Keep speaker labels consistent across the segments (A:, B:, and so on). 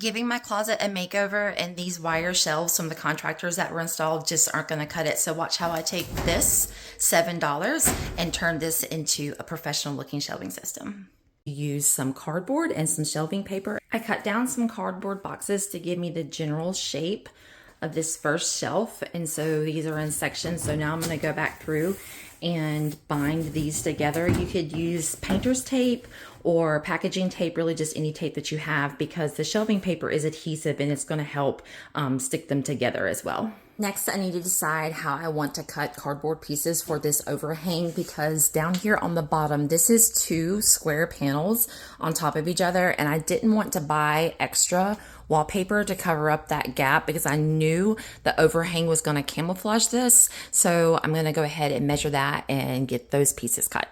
A: Giving my closet a makeover, and these wire shelves from the contractors that were installed just aren't going to cut it. So watch how I take this $7 and turn this into a professional looking shelving system. Use some cardboard and some shelving paper. I cut down some cardboard boxes to give me the general shape of this first shelf, and so these are in sections. So now I'm going to go back through and bind these together. You could use painter's tape or packaging tape, really just any tape that you have, because the shelving paper is adhesive and it's going to help stick them together as well. Next, I need to decide how I want to cut cardboard pieces for this overhang, because down here on the bottom, this is 2 square panels on top of each other, and I didn't want to buy extra wallpaper to cover up that gap because I knew the overhang was going to camouflage this. So I'm going to go ahead and measure that and get those pieces cut.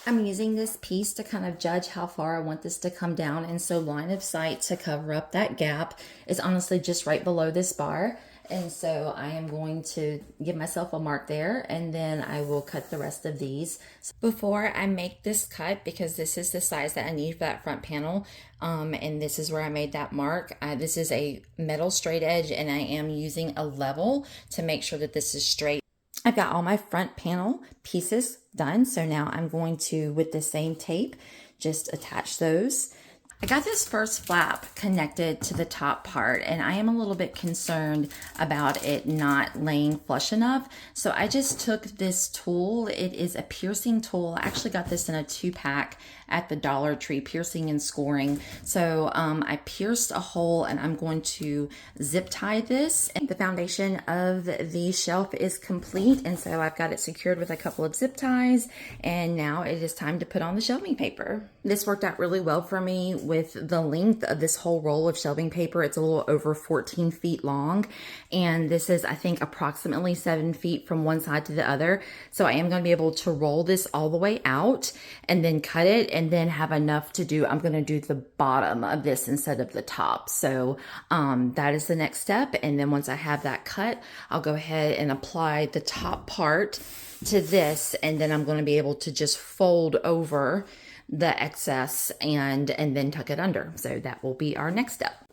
A: I'm using this piece to kind of judge how far I want this to come down, and so line of sight to cover up that gap is honestly just right below this bar. And so I am going to give myself a mark there, and then I will cut the rest of these. So before I make this cut, because this is the size that I need for that front panel, and this is where I made that mark. This is a metal straight edge, and I am using a level to make sure that this is straight. I've got all my front panel pieces done, so now I'm going to, with the same tape, just attach those. I got this first flap connected to the top part, and I am a little bit concerned about it not laying flush enough. So I just took this tool. It is a piercing tool. I actually got this in a 2-pack at the Dollar Tree, piercing and scoring. So I pierced a hole, and I'm going to zip tie this. And the foundation of the shelf is complete, and so I've got it secured with a couple of zip ties, and now it is time to put on the shelving paper. This worked out really well for me with the length of this whole roll of shelving paper. It's a little over 14 feet long, and this is, I think, approximately 7 feet from one side to the other. So I am going to be able to roll this all the way out and then cut it, and then have enough to do, I'm going to do the bottom of this instead of the top. So that is the next step. And then once I have that cut, I'll go ahead and apply the top part to this, and then I'm going to be able to just fold over the excess and then tuck it under. So that will be our next step.